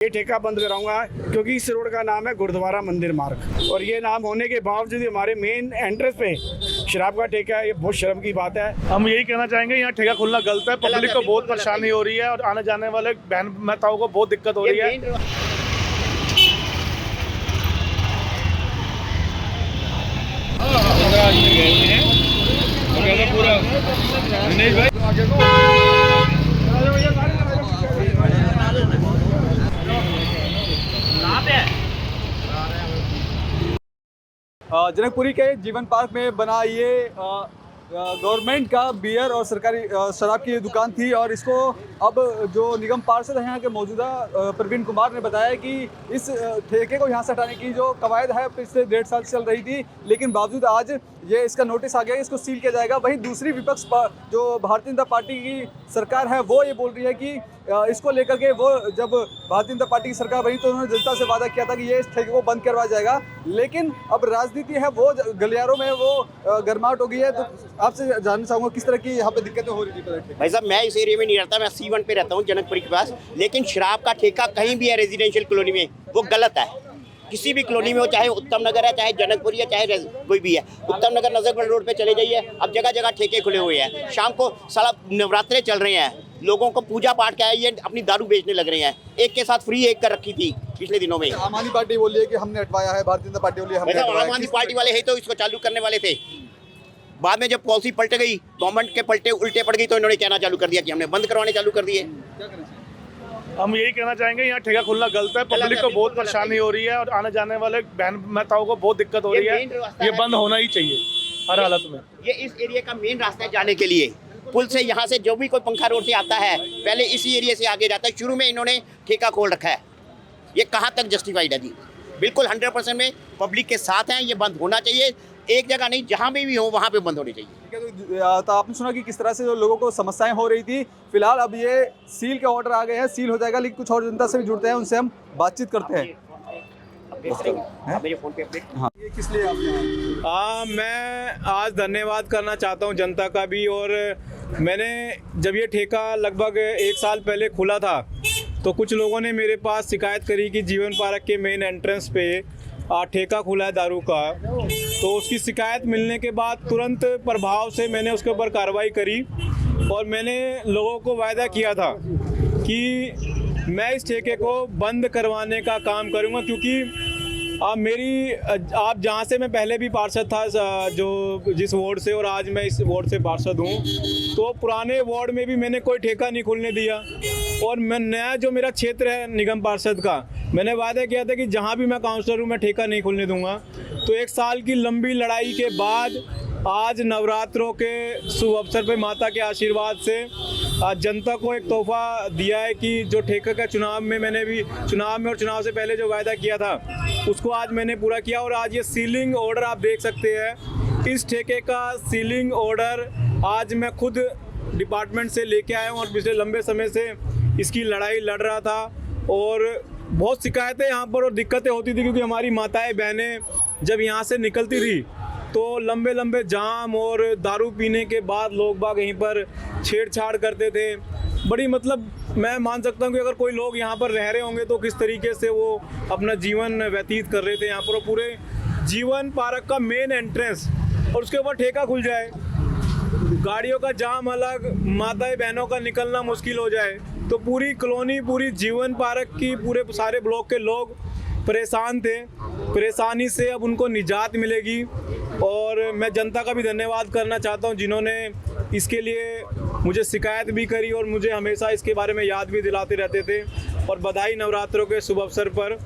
ये ठेका बंद कराऊंगा क्योंकि इस रोड का नाम है गुरुद्वारा मंदिर मार्ग और ये नाम होने के बावजूद हमारे मेन एंट्रेंस पे शराब का ठेका है। ये बहुत शर्म की बात है। हम यही कहना चाहेंगे यहाँ ठेका खुलना गलत है। पब्लिक को बहुत परेशानी हो रही है और आने जाने वाले बहन माताओं को बहुत दिक्कत हो रही है। जनकपुरी के जीवन पार्क में बना ये गवर्नमेंट का बियर और सरकारी शराब की दुकान थी और इसको अब जो निगम पार्षद हैं यहाँ के मौजूदा प्रवीण कुमार ने बताया कि इस ठेके को यहाँ से हटाने की जो कवायद है पिछले 1.5 साल चल रही थी, लेकिन बावजूद आज ये इसका नोटिस आ गया, इसको सील किया जाएगा। वहीं दूसरी विपक्ष जो भारतीय जनता पार्टी की सरकार है वो ये बोल रही है कि इसको लेकर के वो जब भारतीय जनता पार्टी की सरकार बनी तो उन्होंने जनता से वादा किया था कि ये इस ठेके को बंद करवाया जाएगा, लेकिन अब राजनीति है वो गलियारों में वो गर्माहट हो गई है। तो आपसे जानना चाहूँगा किस तरह की यहाँ पे दिक्कतें हो रही थी। भाई साहब, मैं इस एरिया में नहीं रहता, मैं C1 पे रहता हूँ जनकपुरी के पास, लेकिन शराब का ठेका कहीं भी है रेजिडेंशियल कॉलोनी में वो गलत है। किसी भी कॉलोनी में हो, चाहे उत्तम नगर है, चाहे जनकपुरी है, चाहे कोई भी है। उत्तम नगर नजरगढ़ रोड पे चले जाइए, अब जगह जगह ठेके खुले हुए हैं। शाम को साला नवरात्रे चल रहे हैं, लोगों को पूजा पाठ क्या है, ये अपनी दारू बेचने लग रहे हैं। एक के साथ फ्री एक कर रखी थी पिछले दिनों में। आम आदमी पार्टी बोल रही है कि हमने हटवाया है, भारतीय जनता पार्टी बोली है हमने हटवाया। आम आदमी पार्टी वाले है तो इसको चालू करने वाले थे, बाद में जब पॉलिसी पलट गई, गवर्नमेंट के पलटे उल्टे पड़ गई, तो इन्होंने कहना चालू कर दिया कि हमने बंद करवाने चालू कर दिए। हम यही कहना चाहेंगे यहाँ ठेका खुलना गलत है। पब्लिक को बहुत परेशानी हो रही है और आने जाने वाले बहन माताओं को बहुत दिक्कत हो रही है। ये बंद होना ही चाहिए हर हालत में। ये इस एरिया का मेन रास्ता है जाने के लिए। पुल से यहाँ से जो भी कोई पंखा रोड से आता है पहले इसी एरिया से आगे जाता है। शुरू में इन्होंने ठेका खोल रखा है, ये कहाँ तक जस्टिफाइड है जी? बिल्कुल 100% में पब्लिक के साथ हैं, ये बंद होना चाहिए। एक जगह नहीं, जहाँ भी हो वहाँ पे बंद होनी चाहिए। तो आपने सुना कि किस तरह से जो लोगों को समस्याएं हो रही थी। फिलहाल अब ये सील के ऑर्डर आ गए हैं, सील हो जाएगा, लेकिन कुछ और जनता से भी जुड़ते हैं, उनसे हम बातचीत करते हैं। मेरे फोन पे अपडेट। हाँ, ये किस लिए आपने? मैं आज धन्यवाद करना चाहता हूं जनता का भी। और मैंने जब ये ठेका लगभग 1 साल पहले खुला था तो कुछ लोगों ने मेरे पास शिकायत करी कि जीवन पार्क के मेन एंट्रेंस पे ठेका खुला है दारू का। तो उसकी शिकायत मिलने के बाद तुरंत प्रभाव से मैंने उसके ऊपर कार्रवाई करी और मैंने लोगों को वायदा किया था कि मैं इस ठेके को बंद करवाने का काम करूंगा, क्योंकि आप जहां से मैं पहले भी पार्षद था, जो जिस वार्ड से, और आज मैं इस वार्ड से पार्षद हूं, तो पुराने वार्ड में भी मैंने कोई ठेका नहीं खुलने दिया। और मैं नया जो मेरा क्षेत्र है निगम पार्षद का, मैंने वादा किया था कि जहां भी मैं काउंसलर हूं मैं ठेका नहीं खुलने दूंगा। तो 1 साल की लंबी लड़ाई के बाद आज नवरात्रों के शुभ अवसर पर माता के आशीर्वाद से जनता को एक तोहफा दिया है कि जो ठेके का चुनाव में और चुनाव से पहले जो वायदा किया था उसको आज मैंने पूरा किया। और आज ये सीलिंग ऑर्डर आप देख सकते हैं, इस ठेके का सीलिंग ऑर्डर आज मैं खुद डिपार्टमेंट से लेके आया हूँ और पिछले लंबे समय से इसकी लड़ाई लड़ रहा था। और बहुत शिकायतें यहाँ पर और दिक्कतें होती थी, क्योंकि हमारी माताएं बहनें जब यहाँ से निकलती थी तो लंबे लंबे जाम और दारू पीने के बाद लोग बाग यहीं पर छेड़छाड़ करते थे। बड़ी मैं मान सकता हूँ कि अगर कोई लोग यहाँ पर रह रहे होंगे तो किस तरीके से वो अपना जीवन व्यतीत कर रहे थे यहाँ पर। और पूरे जीवन पार्क का मेन एंट्रेंस और उसके ऊपर ठेका खुल जाए, गाड़ियों का जाम अलग, माताएं बहनों का निकलना मुश्किल हो जाए, तो पूरी कॉलोनी, पूरी जीवन पार्क की पूरे सारे ब्लॉक के लोग परेशान थे। परेशानी से अब उनको निजात मिलेगी। और मैं जनता का भी धन्यवाद करना चाहता हूं जिन्होंने इसके लिए मुझे शिकायत भी करी और मुझे हमेशा इसके बारे में याद भी दिलाते रहते थे। और बधाई नवरात्रों के शुभ अवसर पर,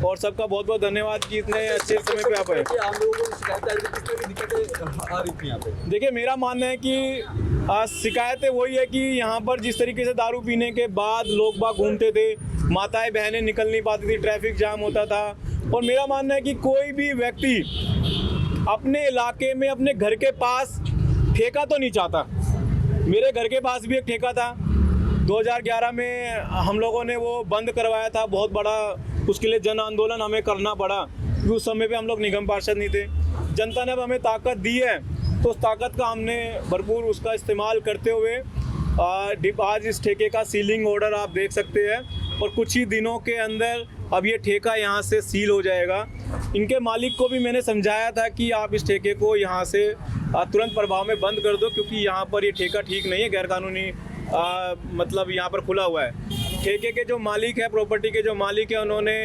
और सबका बहुत बहुत धन्यवाद कि इतने अच्छे समय पे आप आए। देखिए, मेरा मानना है कि शिकायतें वही है कि यहाँ पर जिस तरीके से दारू पीने के बाद लोग बाग घूमते थे, माताएं बहनें निकल नहीं पाती थी, ट्रैफिक जाम होता था। और मेरा मानना है कि कोई भी व्यक्ति अपने इलाके में अपने घर के पास ठेका तो नहीं चाहता। मेरे घर के पास भी एक ठेका था, 2011 में हम लोगों ने वो बंद करवाया था। बहुत बड़ा उसके लिए जन आंदोलन हमें करना पड़ा, क्योंकि उस समय पे हम लोग निगम पार्षद नहीं थे। जनता ने अब हमें ताकत दी है तो उस ताकत का हमने भरपूर उसका इस्तेमाल करते हुए आज इस ठेके का सीलिंग ऑर्डर आप देख सकते हैं और कुछ ही दिनों के अंदर अब ये ठेका यहाँ से सील हो जाएगा। इनके मालिक को भी मैंने समझाया था कि आप इस ठेके को यहाँ से तुरंत प्रभाव में बंद कर दो, क्योंकि यहाँ पर ये ठेका ठीक नहीं है, गैरकानूनी मतलब यहाँ पर खुला हुआ है। ठेके के जो मालिक है, प्रॉपर्टी के जो मालिक है, उन्होंने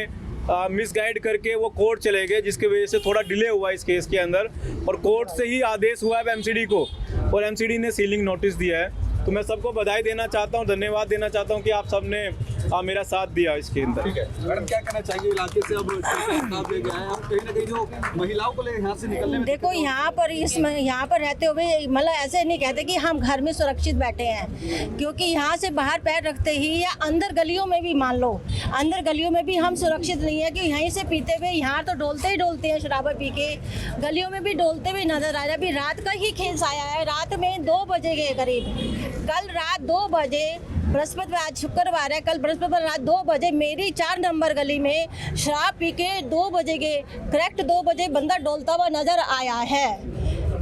मिसगाइड करके वो कोर्ट चले गए, जिसकी वजह से थोड़ा डिले हुआ इस केस के अंदर, और कोर्ट से ही आदेश हुआ है एमसीडी को, और एमसीडी ने सीलिंग नोटिस दिया है। तो मैं सबको बधाई देना चाहता हूँ, धन्यवाद देना चाहता हूँ कि आप सबने मेरा साथ दिया इसके अंदर। ठीक है मैडम, क्या कहना चाहिए इलाके से अब खिताब ले गया है, अब कहीं ना कहीं जो महिलाओं को ले यहाँ से निकलने में देखो यहाँ पर रहते हुए मतलब ऐसे नहीं कहते कि हम घर में सुरक्षित बैठे हैं, क्योंकि यहाँ से बाहर पैर रखते ही या अंदर गलियों में भी, मान लो अंदर गलियों में भी हम सुरक्षित नहीं है कि यहीं से पीते हुए यहाँ तो डोलते ही डोलते हैं, शराबा पी के गलियों में भी डोलते हुए नजर आ रहा है। अभी रात का ही खेस आया है, रात में 2 बजे के करीब, कल रात 2 बजे, बृहस्पतिवार, आज शुक्रवार है, कल बृहस्पतिवार रात 2 बजे मेरी 4 नंबर गली में शराब पी के 2 बजे के करेक्ट 2 बजे बंदा डोलता हुआ नजर आया है।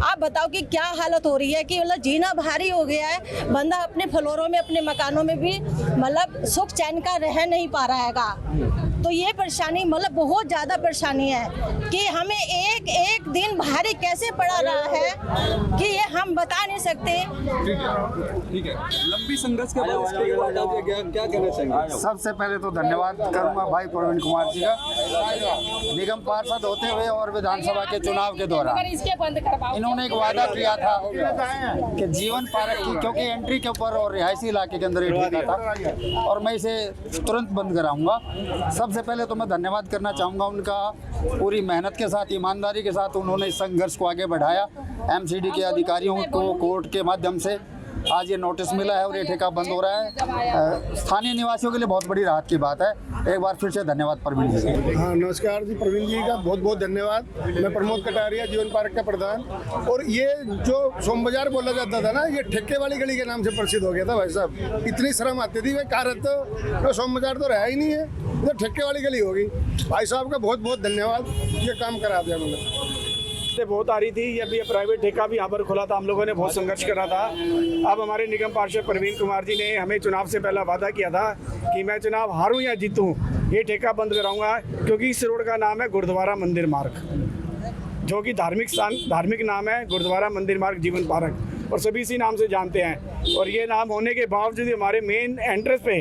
आप बताओ कि क्या हालत हो रही है कि मतलब जीना भारी हो गया है, बंदा अपने फ्लोरों में, अपने मकानों में भी मतलब सुख चैन का रह नहीं पा रहा हैगा। तो ये परेशानी मतलब बहुत ज़्यादा परेशानी है कि हमें एक दिन भारी कैसे पड़ा रहा है कि ये हम बता नहीं सकते। ठीक है, लंबी संघर्ष के बाद इसको हटा दिया गया, क्या कहना चाहिए? सबसे पहले तो धन्यवाद करूंगा भाई प्रवीण कुमार जी का, निगम पार्षद होते हुए और विधानसभा के चुनाव के दौरान इन्होंने एक वादा किया था कि जीवन पार्क की, क्योंकि एंट्री के ऊपर और रिहायशी इलाके के अंदर ये ठेका था और मैं इसे तुरंत बंद कराऊंगा। सबसे पहले तो मैं धन्यवाद करना चाहूँगा उनका, पूरी मेहनत के साथ, ईमानदारी के साथ उन्होंने इस संघर्ष को आगे बढ़ाया। एमसीडी के अधिकारियों को कोर्ट के माध्यम से आज ये नोटिस मिला है और ये ठेका बंद हो रहा है। स्थानीय निवासियों के लिए बहुत बड़ी राहत की बात है। एक बार फिर से धन्यवाद प्रवीण जी। हाँ, नमस्कार जी, प्रवीण जी का बहुत बहुत धन्यवाद। मैं प्रमोद कटारिया, जीवन पार्क का प्रधान। और ये जो सोम बाजार बोला जाता था ना, ये ठेके वाली गली के नाम से प्रसिद्ध हो गया था भाई साहब। इतनी शर्म आती थी, वे कारत तो सोम बाजार तो रहा ही नहीं है, तो ठेके वाली गली होगी। भाई साहब का बहुत बहुत धन्यवाद, ये काम करा दिया मैंने। बहुत आ रही थी, ये भी प्राइवेट ठेका भी यहाँ पर खुला था, हम लोगों ने बहुत संघर्ष करा था। अब हमारे निगम पार्षद प्रवीण कुमार जी ने हमें चुनाव से पहला वादा किया था कि मैं चुनाव हारूं या जीतूं, ये ठेका बंद कराऊंगा, क्योंकि इस रोड का नाम है गुरुद्वारा मंदिर मार्ग, जो कि धार्मिक नाम है, गुरुद्वारा मंदिर मार्ग जीवन पार्क, और सभी इसी नाम से जानते हैं। और ये नाम होने के बावजूद हमारे मेन एंट्रेंस पे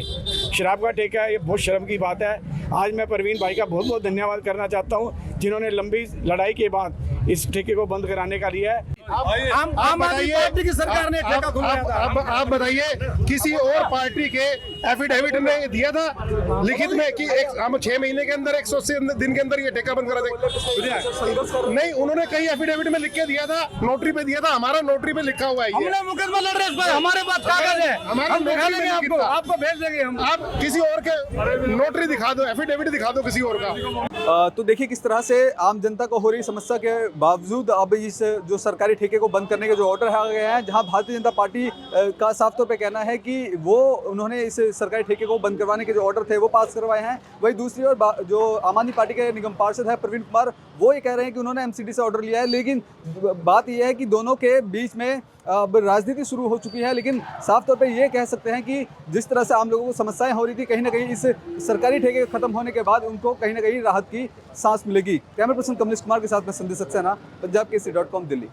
शराब का ठेका है, ये बहुत शर्म की बात है। आज मैं प्रवीण भाई का बहुत बहुत धन्यवाद करना चाहता हूँ, जिन्होंने लंबी लड़ाई के बाद इस ठेके को बंद कराने का लिया है। आम आदमी पार्टी की सरकार ने ठेका खुलवाया था। आप बताइए, किसी और पार्टी के एफिडेविट में दिया था लिखित में कि हम 6 महीने के अंदर 180 दिन के अंदर ये ठेका बंद करा देंगे? नहीं, उन्होंने कहीं एफिडेविट में लिख के दिया था, नोटरी पे दिया था, हमारा नोटरी पे लिखा हुआ है। हमने मुकदमा लड़ रहे हैं इस पर, हमारे पास कागज है, हम दिखा देंगे आपको भेज देंगे हम। आप किसी और के नोटरी दिखा दो, एफिडेविट दिखा दो किसी और का। तो देखिए किस तरह से आम जनता को हो रही समस्या के बावजूद अब इस जो सरकारी ठेके को बंद करने के जो ऑर्डर आ गए हैं, जहां भारतीय जनता पार्टी का साफ तौर पे कहना है कि वो उन्होंने इस सरकारी ठेके को बंद करवाने के जो ऑर्डर थे वो पास करवाए हैं। वही दूसरी ओर जो आम आदमी पार्टी के निगम पार्षद है प्रवीण कुमार, वो ये कह रहे हैं कि उन्होंने एमसीडी से ऑर्डर लिया है। लेकिन बात यह है कि दोनों के बीच में अब राजनीति शुरू हो चुकी है। लेकिन साफ तौर पे ये कह सकते हैं कि जिस तरह से आम लोगों को समस्याएं हो रही थी, कहीं ना कहीं इस सरकारी ठेके खत्म होने के बाद उनको कहीं ना कहीं राहत की सांस मिलेगी। कैमरा पर्सन कमलेश कुमार के साथ में संदेश सक्सेना, पंजाब केसरी.com, दिल्ली।